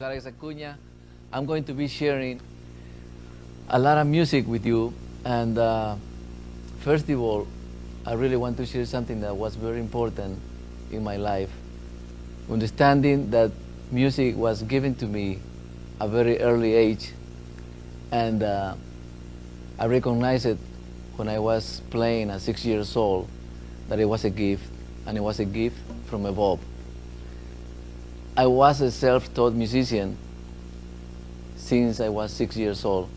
Alex Acuña. I'm going to be sharing a lot of music with you. And first of all, I really want to share something that was very important in my life. Understanding that music was given to me at a very early age. And I recognized it when I was playing at 6 years old, that it was a gift, and it was a gift from above. I was a self-taught musician since I was 6 years old,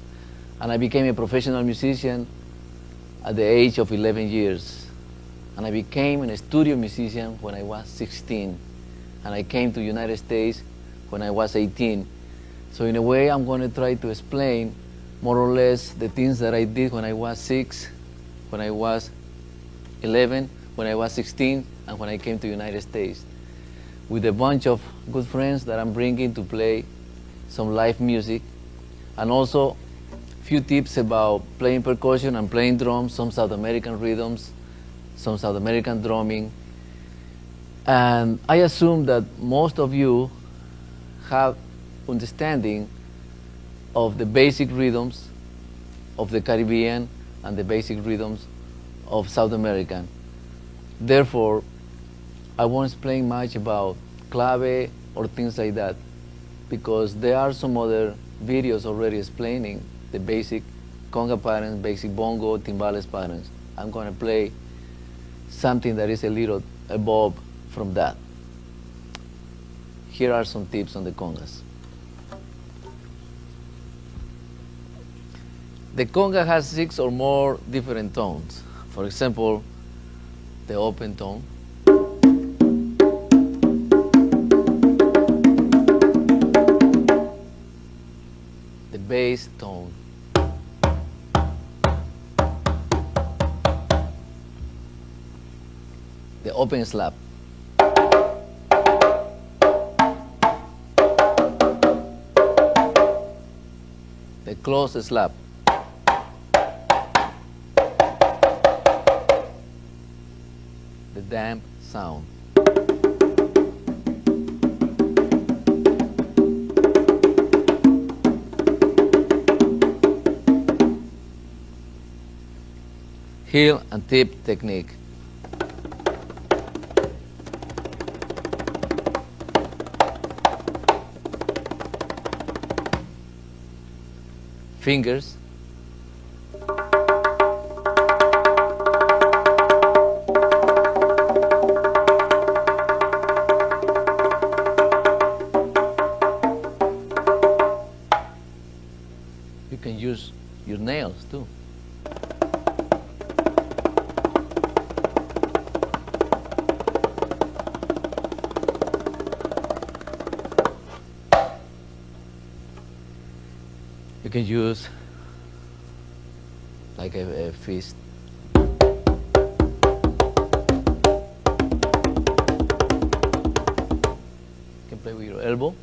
and I became a professional musician at the age of 11 years. And I became a studio musician when I was 16, and I came to the United States when I was 18. So in a way, I'm going to try to explain more or less the things that I did when I was 6, when I was 11, when I was 16, and when I came to the United States, with a bunch of good friends that I'm bringing to play some live music, and also a few tips about playing percussion and playing drums, some South American rhythms, some South American drumming. And I assume that most of you have understanding of the basic rhythms of the Caribbean and the basic rhythms of South American. Therefore, I won't explain much about clave or things like that, because there are some other videos already explaining the basic conga patterns, basic bongo, timbales patterns. I'm going to play something that is a little above from that. Here are some tips on the congas. The conga has 6 or more different tones. For example, the open tone, the bass tone, the open slap, the closed slap, the damp sound, heel and tip technique, fingers, you can use your nails too. You can use like a fist. You can play with your elbow.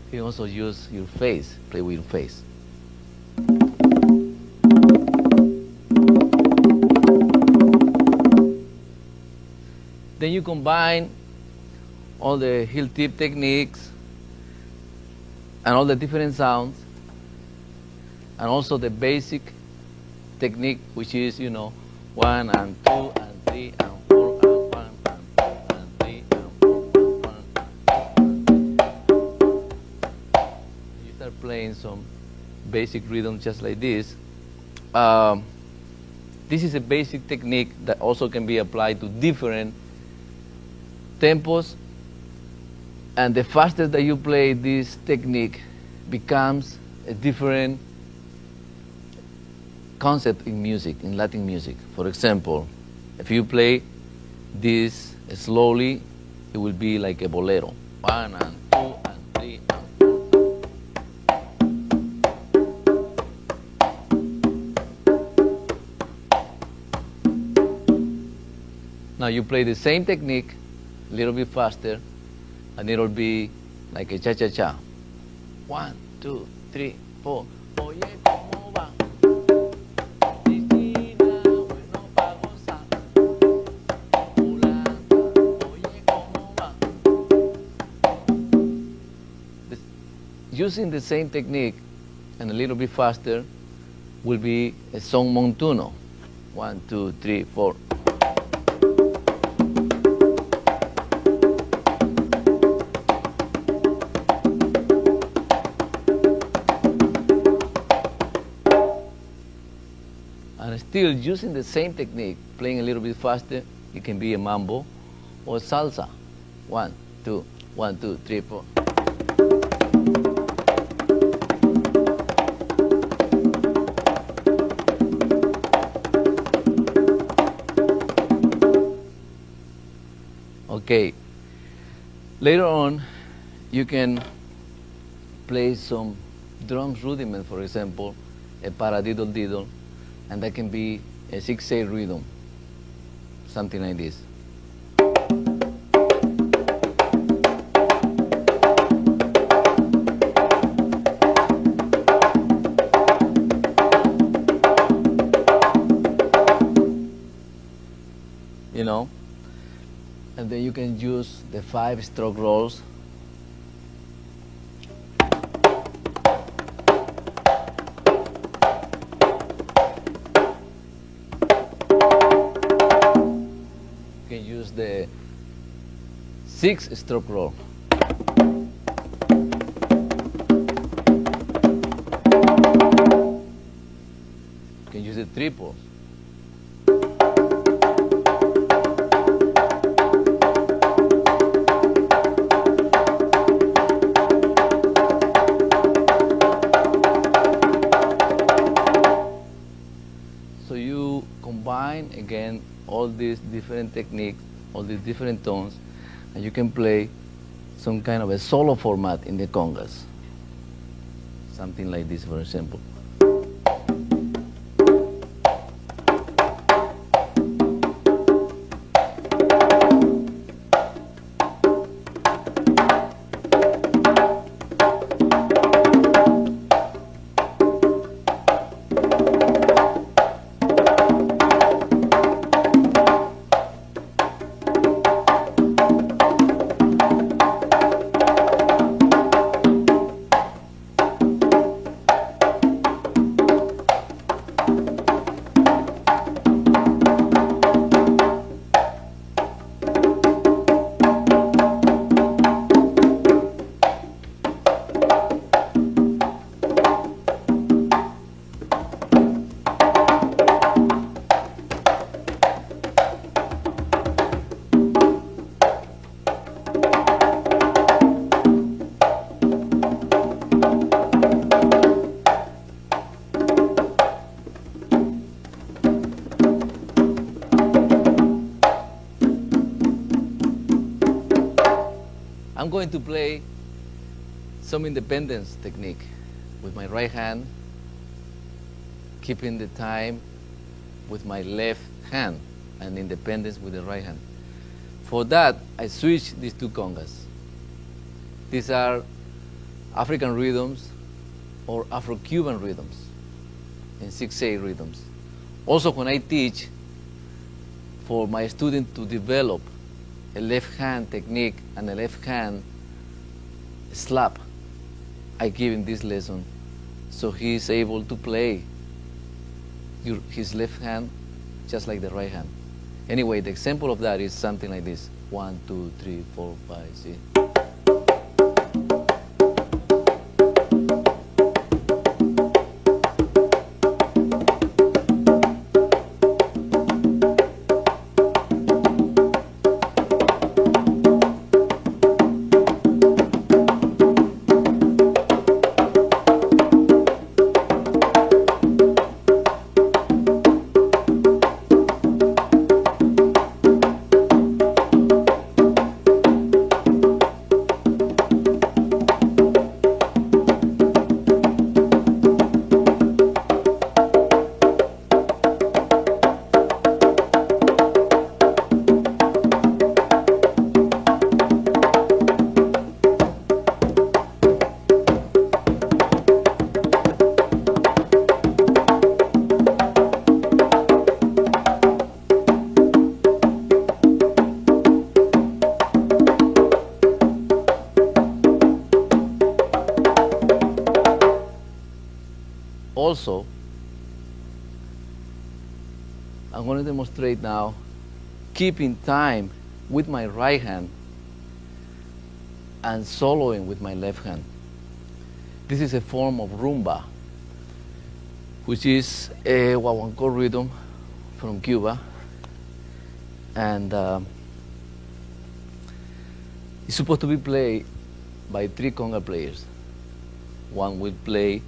You can also use your face, play with your face. Then you combine all the heel tip techniques and all the different sounds, and also the basic technique, which is, 1 and 2 and 3 and 4 and 1 and 2 and 3 and 4 and 1 and 2. You start playing some basic rhythm just like this. This is a basic technique that also can be applied to different tempos, and the faster that you play this technique becomes a different concept in music, in Latin music. For example, if you play this slowly, it will be like a bolero. 1 and 2 and 3 and now you play the same technique a little bit faster, and it'll be like a cha-cha-cha. 1, 2, 3, 4. Oye, ¿cómo va? Cristina, bueno pa' gozar. Yolanda, oye, ¿cómo va? Using the same technique and a little bit faster will be a son montuno. 1, 2, 3, 4. And still using the same technique, playing a little bit faster, it can be a mambo or salsa. 1, 2, 1, 2, 3, 4. Okay, later on you can play some drums rudiment, for example, a paradiddle diddle, and that can be a 6/8 rhythm, something like this. You know? And then you can use the 5-stroke rolls. You can use the 6-stroke roll. You can use the triples. So you combine again all these different techniques, all these different tones, and you can play some kind of a solo format in the congas. Something like this, for example. I'm going to play some independence technique with my right hand, keeping the time with my left hand, and independence with the right hand. For that, I switch these two congas. These are African rhythms or Afro-Cuban rhythms and 6/8 rhythms. Also, when I teach for my student to develop a left hand technique and a left hand slap, I give him this lesson so he is able to play his left hand just like the right hand. Anyway, the example of that is something like this. 1, 2, 3, 4, 5, 6. also, I'm going to demonstrate now keeping time with my right hand and soloing with my left hand. This is a form of rumba, which is a guaguancó rhythm from Cuba, and it's supposed to be played by 3 conga players. One will play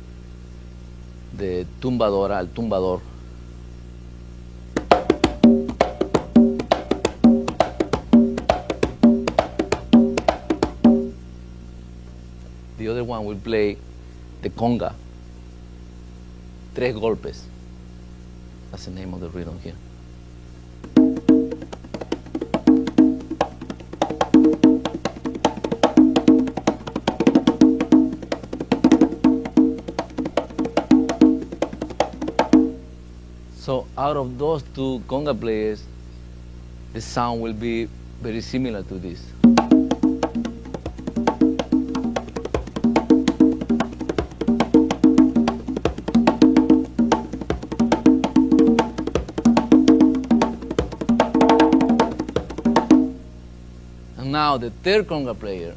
the tumbadora, al tumbador. The other one will play the conga. 3 golpes. That's the name of the rhythm here. So out of those 2 conga players, the sound will be very similar to this. And now the 3rd conga player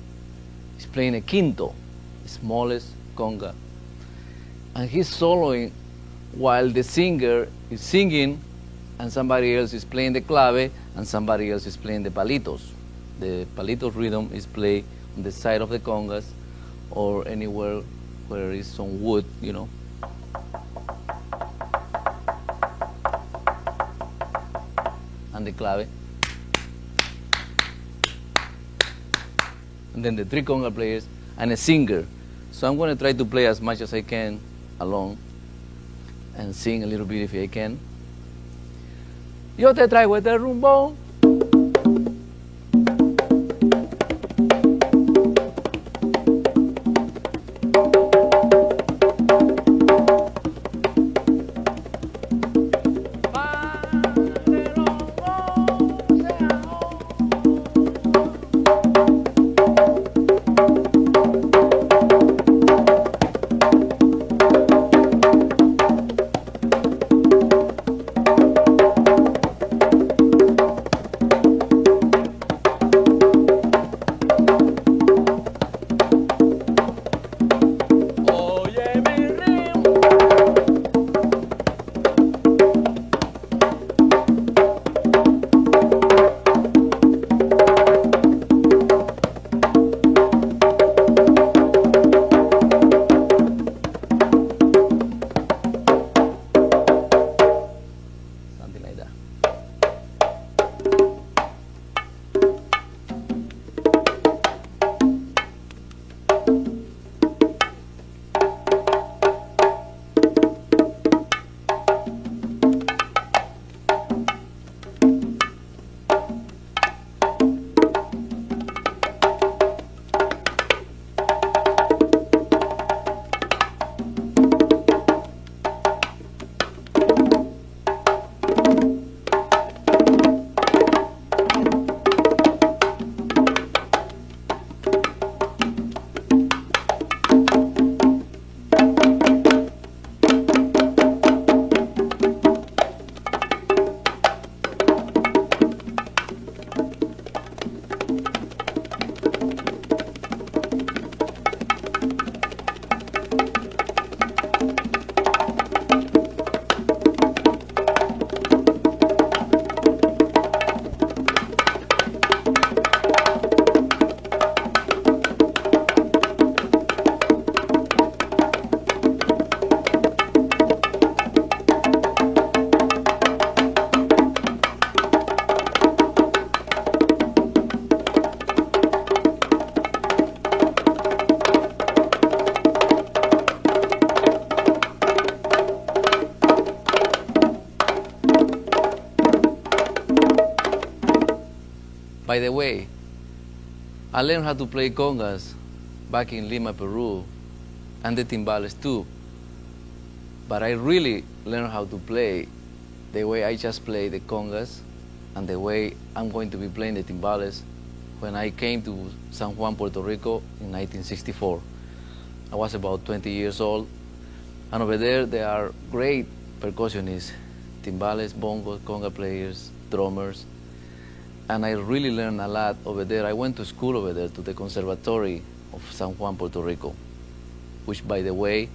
is playing a quinto, the smallest conga, and he's soloing while the singer is singing and somebody else is playing the clave and somebody else is playing the palitos. The palitos rhythm is played on the side of the congas or anywhere where there is some wood, you know. And the clave. And then the 3 conga players and a singer. So I'm going to try to play as much as I can alone and sing a little bit if I can. Yo te traigo este rumbo. By the way, I learned how to play congas back in Lima, Peru, and the timbales too. But I really learned how to play the way I just play the congas and the way I'm going to be playing the timbales when I came to San Juan, Puerto Rico in 1964. I was about 20 years old, And over there are great percussionists, timbales, bongos, conga players, drummers. And I really learned a lot over there. I went to school over there, to the Conservatory of San Juan, Puerto Rico, which, by the way,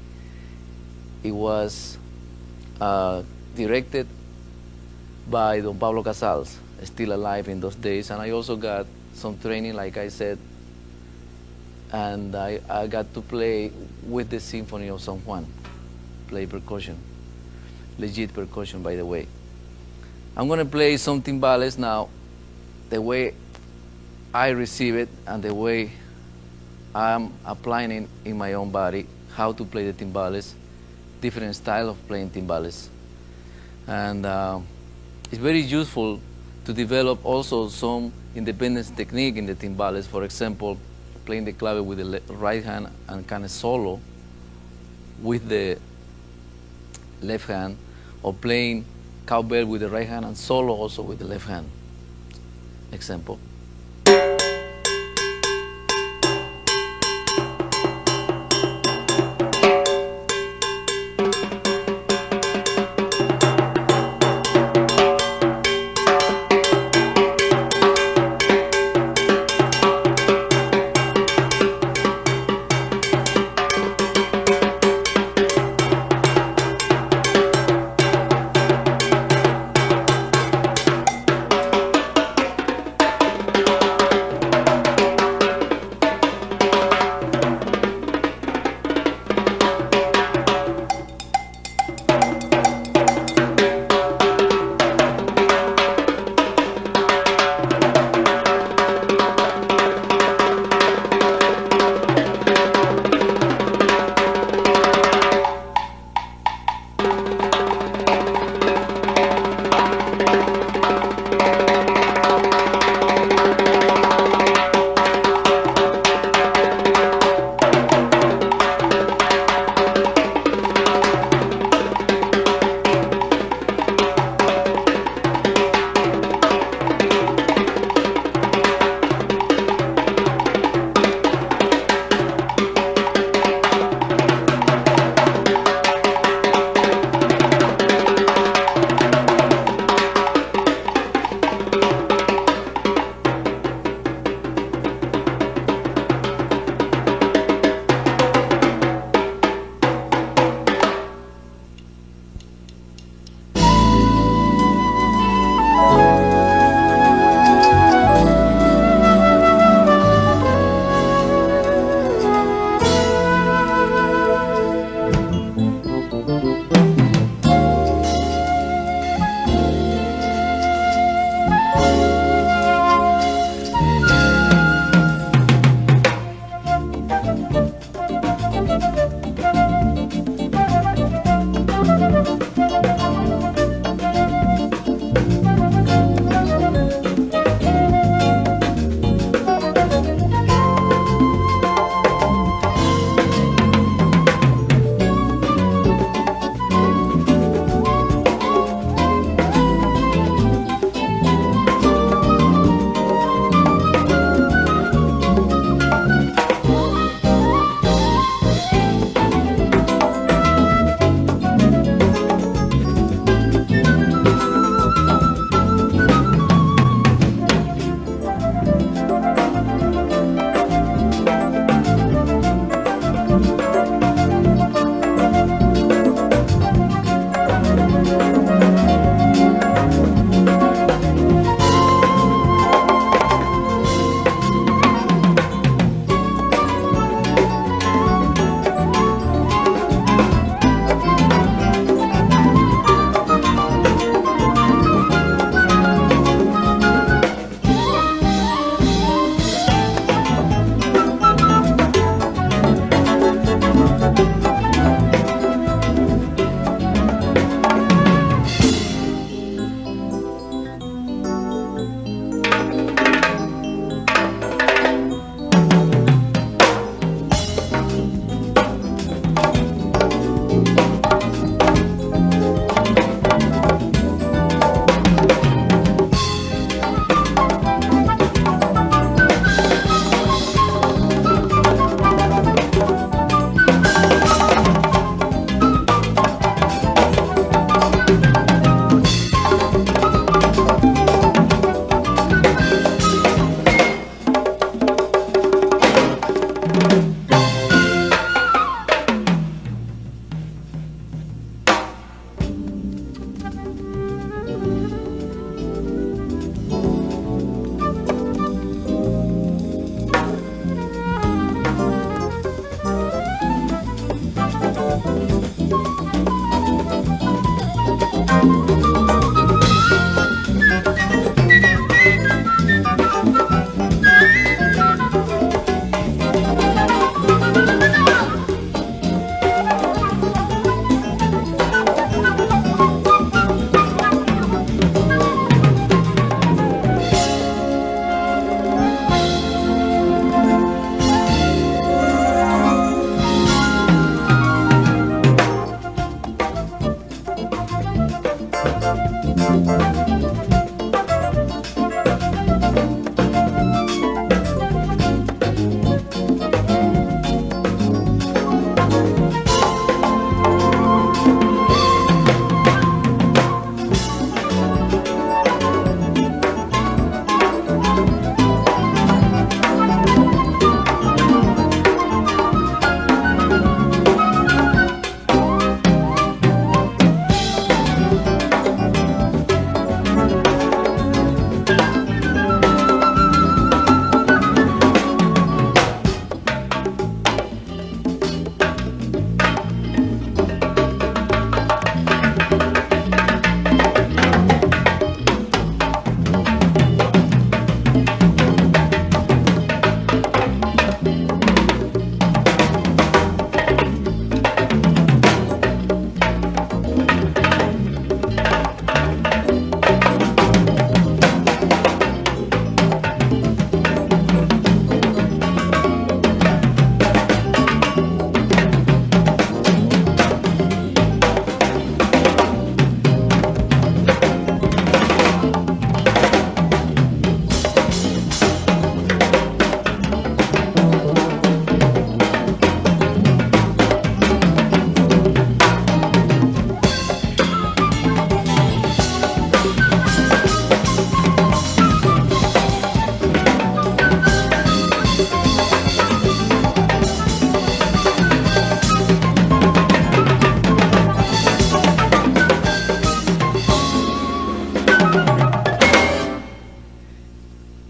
it was directed by Don Pablo Casals, still alive in those days. And I also got some training, like I said, and I got to play with the Symphony of San Juan, play percussion, legit percussion, by the way. I'm going to play some timbales now, the way I receive it and the way I'm applying it in my own body, how to play the timbales, different style of playing timbales. And it's very useful to develop also some independence technique in the timbales. For example, playing the clave with the right hand and kind of solo with the left hand, or playing cowbell with the right hand and solo also with the left hand. Example.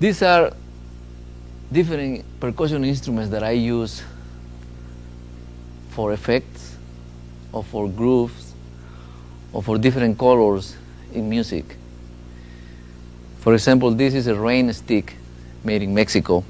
These are different percussion instruments that I use for effects, or for grooves, or for different colors in music. For example, this is a rain stick made in Mexico.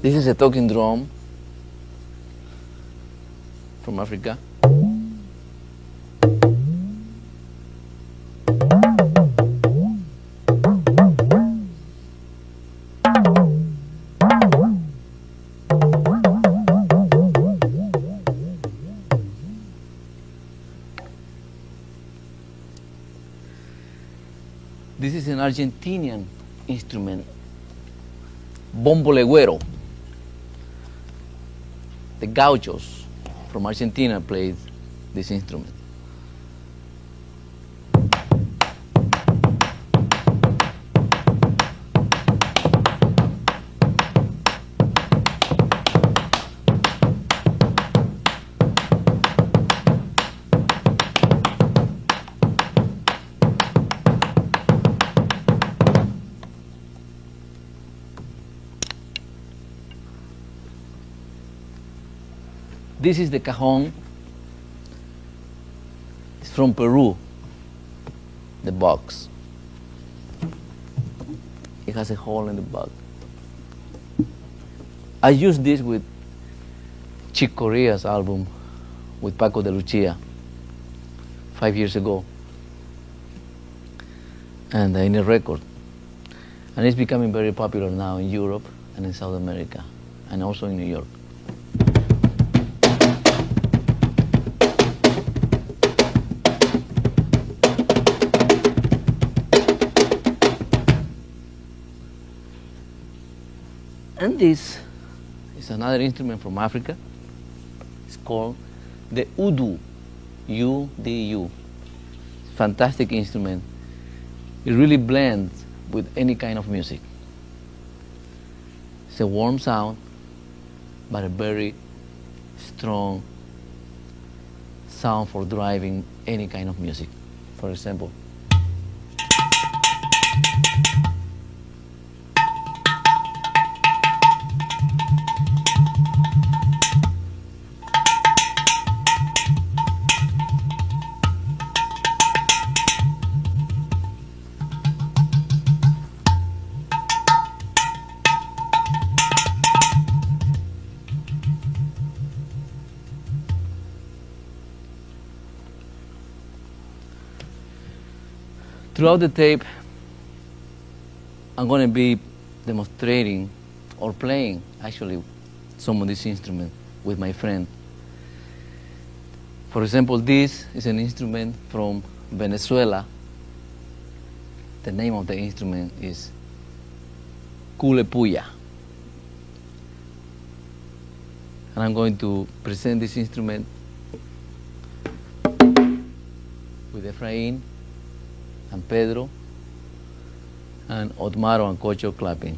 This is a talking drum from Africa. This is an Argentinian instrument, bombo legüero. The gauchos from Argentina played this instrument. This is the cajon. It's from Peru, the box. It has a hole in the back. I used this with Chick Corea's album with Paco de Lucia 5 years ago, and in a record. And it's becoming very popular now in Europe and in South America, and also in New York. And this is another instrument from Africa. It's called the Udu, U-D-U. Fantastic instrument. It really blends with any kind of music. It's a warm sound, but a very strong sound for driving any kind of music. For example, throughout the tape, I'm going to be demonstrating or playing, actually, some of this instrument with my friend. For example, this is an instrument from Venezuela. The name of the instrument is Culepuya. And I'm going to present this instrument with Efrain and Pedro and Otmaro and Cocho clapping.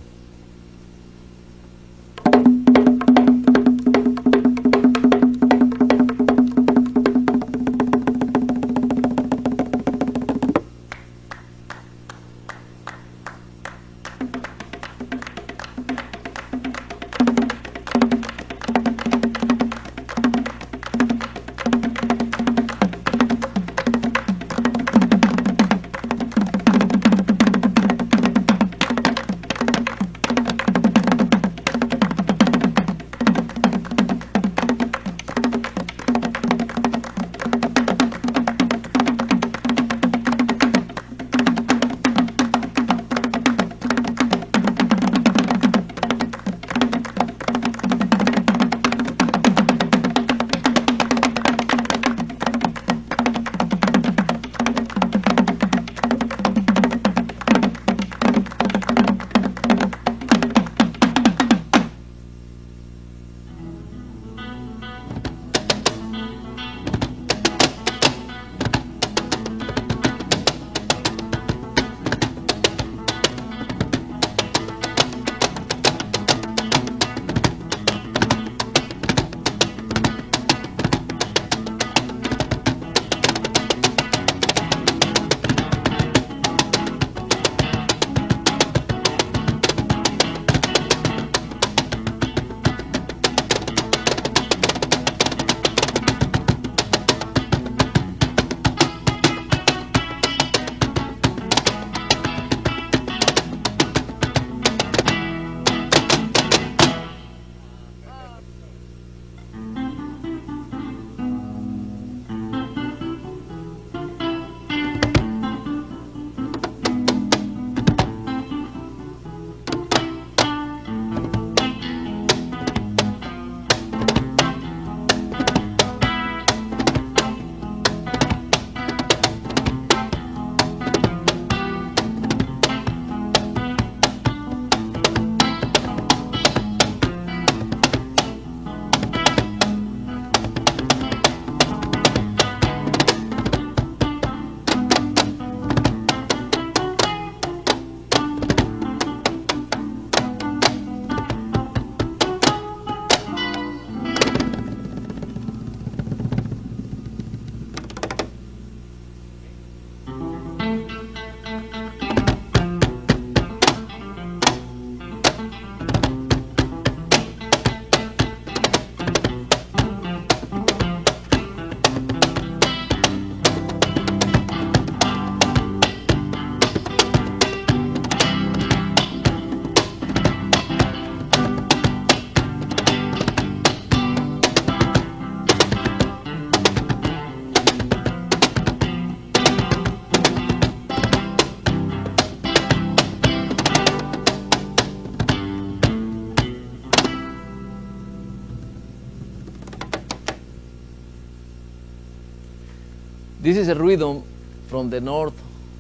This is a rhythm from the north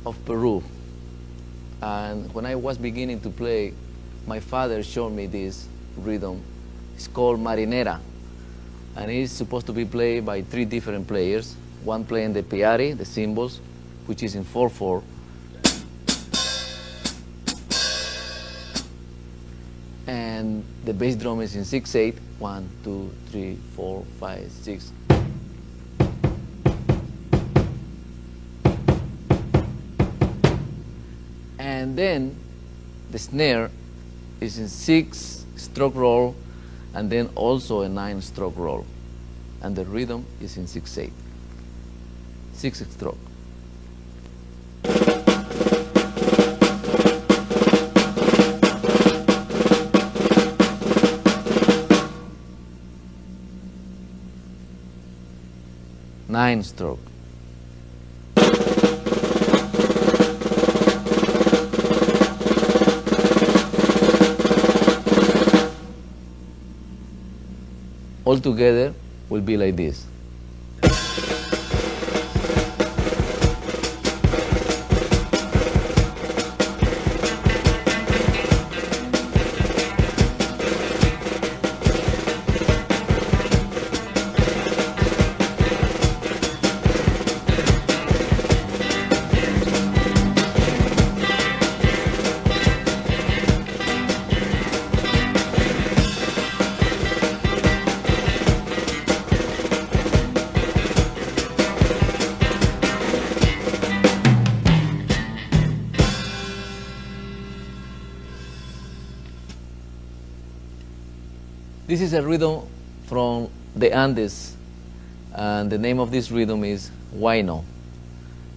of Peru. And when I was beginning to play, my father showed me this rhythm. It's called Marinera. And it's supposed to be played by 3 different players. One playing the piari, the cymbals, which is in 4/4. And the bass drum is in 6/8. 1, 2, 3, 4, 5, 6. And then the snare is in 6-stroke roll, and then also a 9-stroke roll. And the rhythm is in 6/8. 6-stroke. Nine-stroke. All together will be like this. This is a rhythm from the Andes, and the name of this rhythm is huayno,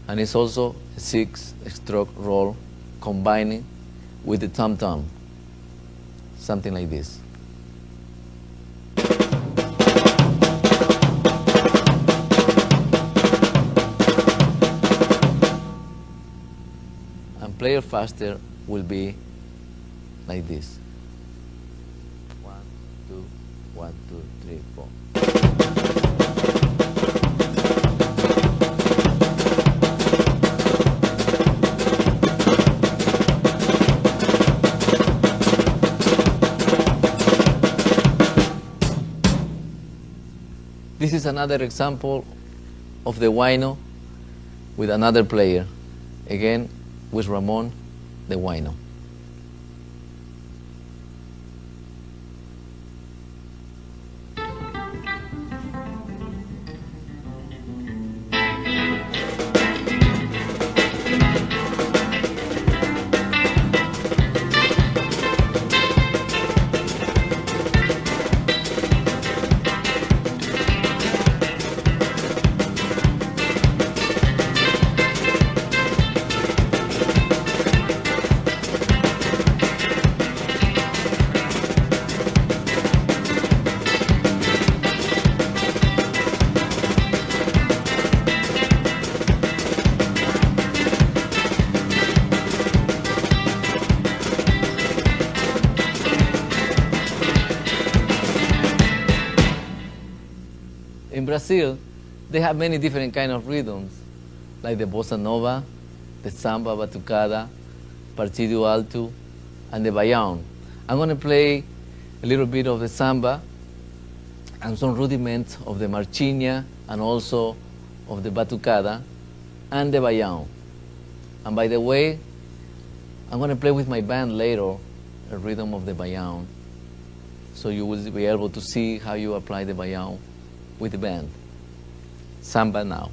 and it's also a 6-stroke roll combining with the tom-tom, something like this. And player faster will be like this. 1, 2, 3, 4. This is another example of the huayno with another player. Again, with Ramon, the huayno. In Brazil, they have many different kind of rhythms, like the bossa nova, the samba, batucada, partido alto, and the baião. I'm going to play a little bit of the samba and some rudiments of the marchinha and also of the batucada and the baião. And by the way, I'm going to play with my band later a rhythm of the baião, so you will be able to see how you apply the baião with the band. Samba now.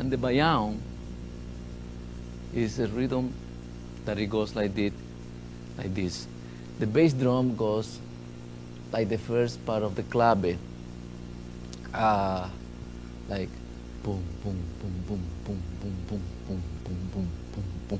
And the bayang is a rhythm that it goes like this. The bass drum goes like the first part of the clave, like boom, boom, boom, boom, boom, boom, boom, boom, boom, boom, boom, boom.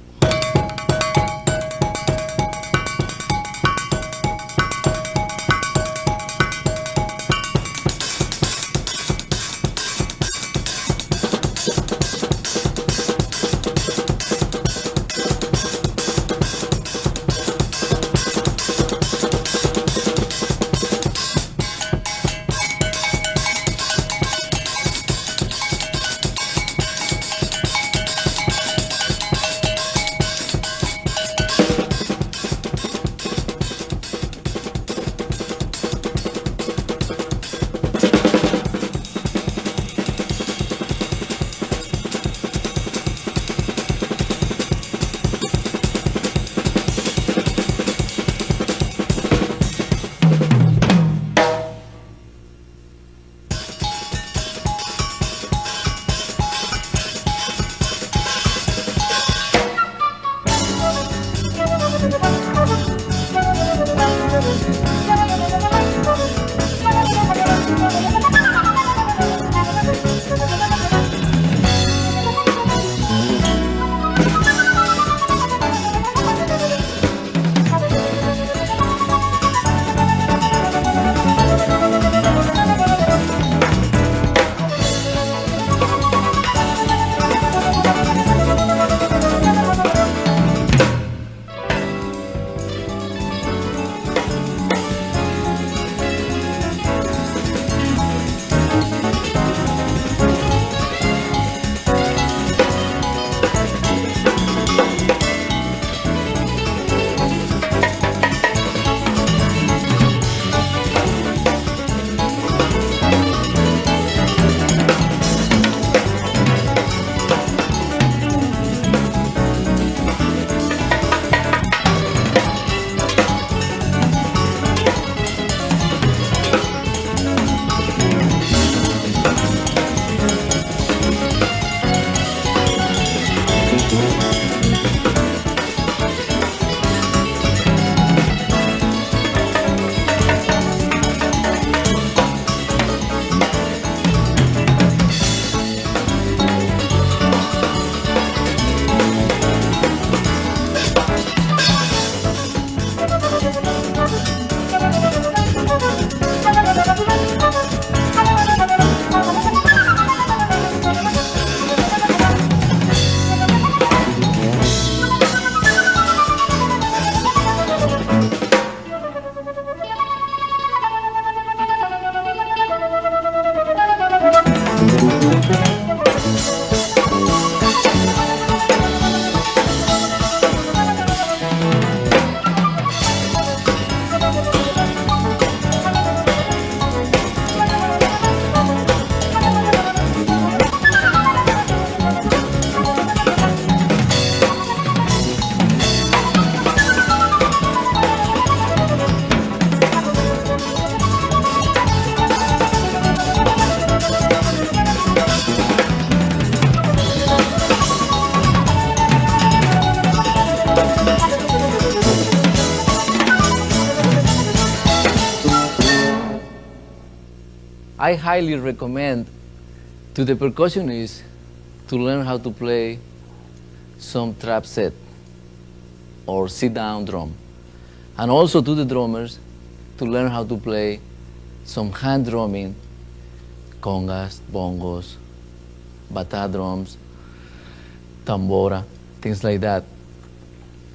I highly recommend to the percussionists to learn how to play some trap set or sit-down drum, and also to the drummers to learn how to play some hand drumming, congas, bongos, bata drums, tambora, things like that,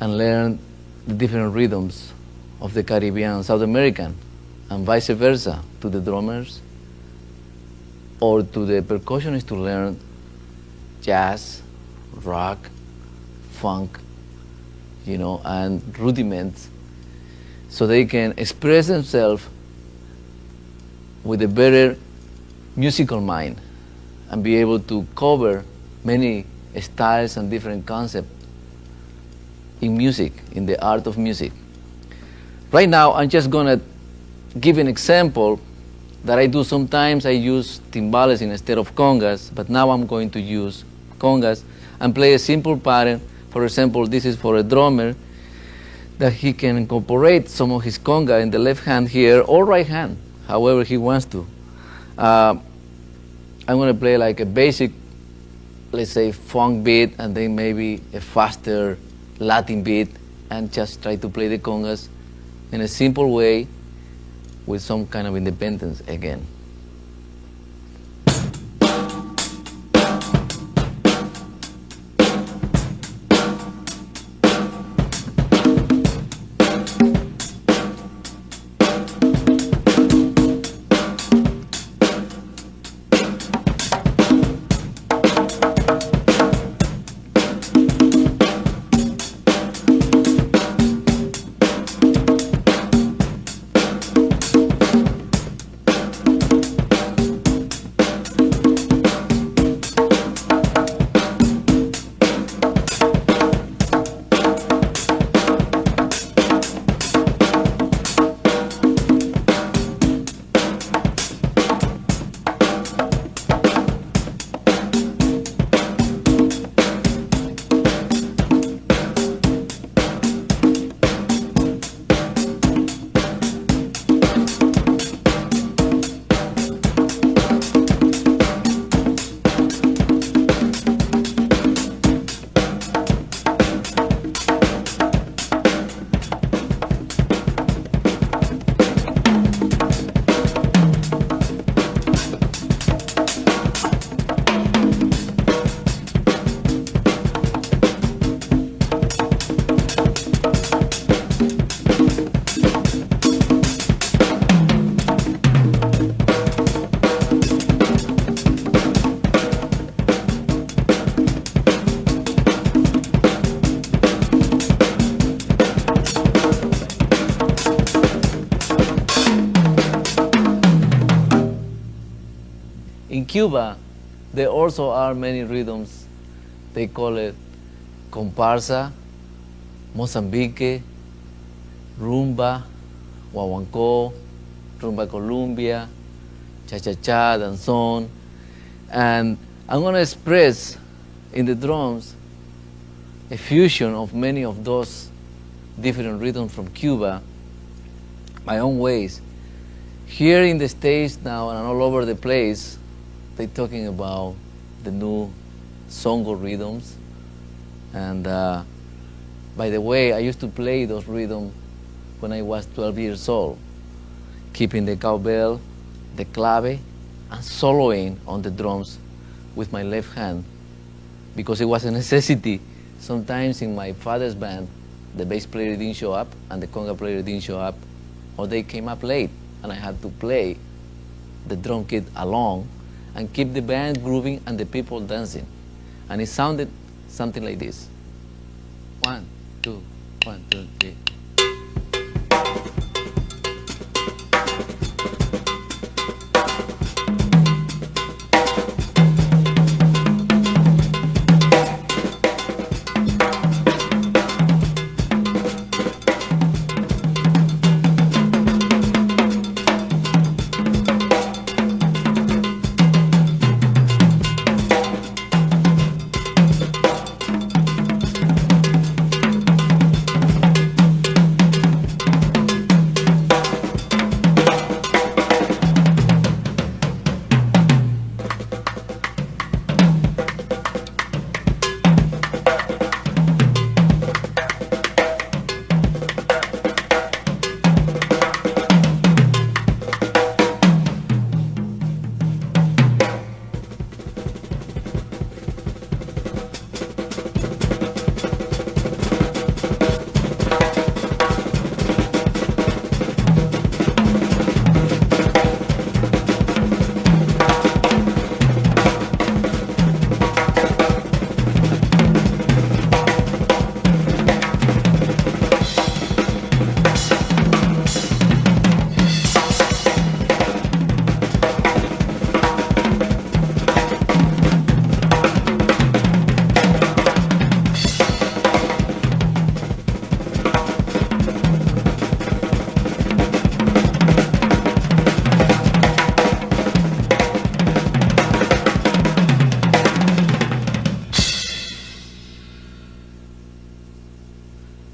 and learn the different rhythms of the Caribbean, South American, and vice versa, to the drummers or to the percussionists to learn jazz, rock, funk, you know, and rudiments, so they can express themselves with a better musical mind and be able to cover many styles and different concepts in music, in the art of music. Right now, I'm just gonna give an example that I do sometimes. I use timbales instead of congas, but now I'm going to use congas and play a simple pattern. For example, this is for a drummer, that he can incorporate some of his conga in the left hand here or right hand, however he wants to. I'm going to play like a basic, let's say, funk beat, and then maybe a faster Latin beat, and just try to play the congas in a simple way with some kind of independence again. In Cuba, there also are many rhythms. They call it comparsa, Mozambique, rumba, guaguancó, rumba Colombia, cha-cha-cha, danzón. And I'm going to express in the drums a fusion of many of those different rhythms from Cuba, my own ways. Here in the States now and all over the place, they're talking about the new songo rhythms. And by the way, I used to play those rhythms when I was 12 years old, keeping the cowbell, the clave, and soloing on the drums with my left hand, because it was a necessity. Sometimes in my father's band, the bass player didn't show up and the conga player didn't show up, or they came up late, and I had to play the drum kit along and keep the band grooving and the people dancing. And it sounded something like this. 1, 2, 1, 2, 3.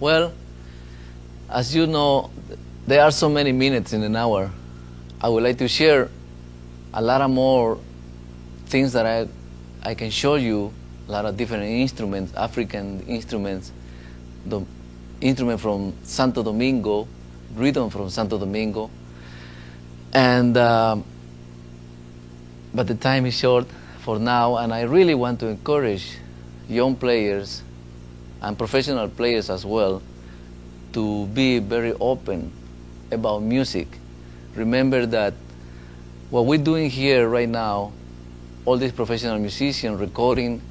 Well, as you know, there are so many minutes in an hour. I would like to share a lot of more things that I can show you, a lot of different instruments, African instruments, the instrument from Santo Domingo, rhythm from Santo Domingo. And but the time is short for now, and I really want to encourage young players and professional players as well to be very open about music. Remember that what we're doing here right now, all these professional musicians recording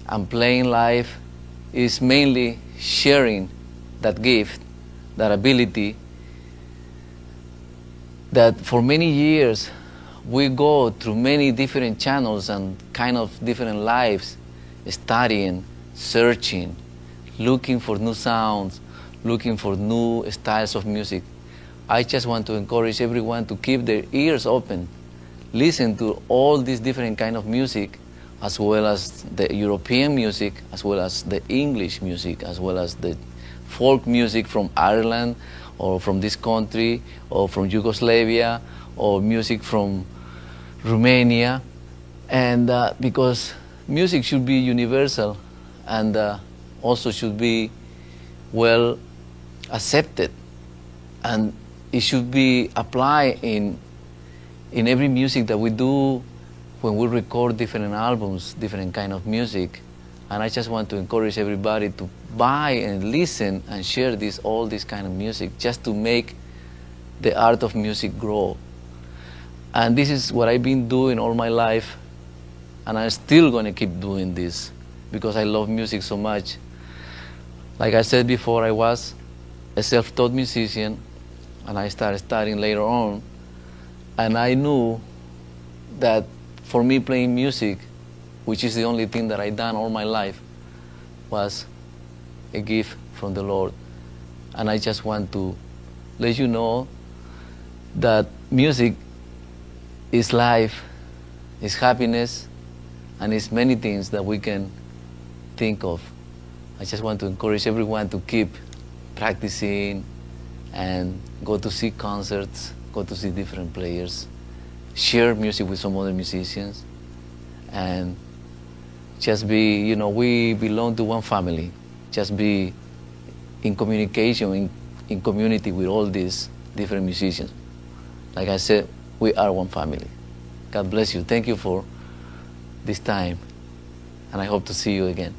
and playing live, is mainly sharing that gift, that ability, that for many years we go through many different channels and kind of different lives, studying, searching, looking for new sounds, looking for new styles of music. I just want to encourage everyone to keep their ears open, listen to all these different kind of music, as well as the European music, as well as the English music, as well as the folk music from Ireland, or from this country, or from Yugoslavia, or music from Romania. And because music should be universal and also should be well accepted, and it should be applied in every music that we do when we record different albums, different kind of music. And I just want to encourage everybody to buy and listen and share all this kind of music, just to make the art of music grow. And this is what I've been doing all my life, and I'm still going to keep doing this because I love music so much. Like I said before, I was a self-taught musician, and I started studying later on, and I knew that for me playing music, which is the only thing that I've done all my life, was a gift from the Lord. And I just want to let you know that music is life, is happiness, and it's many things that we can think of. I just want to encourage everyone to keep practicing and go to see concerts, go to see different players, share music with some other musicians, and just be, you know, we belong to one family. Just be in communication, in community with all these different musicians. Like I said, we are one family. God bless you. Thank you for this time, and I hope to see you again.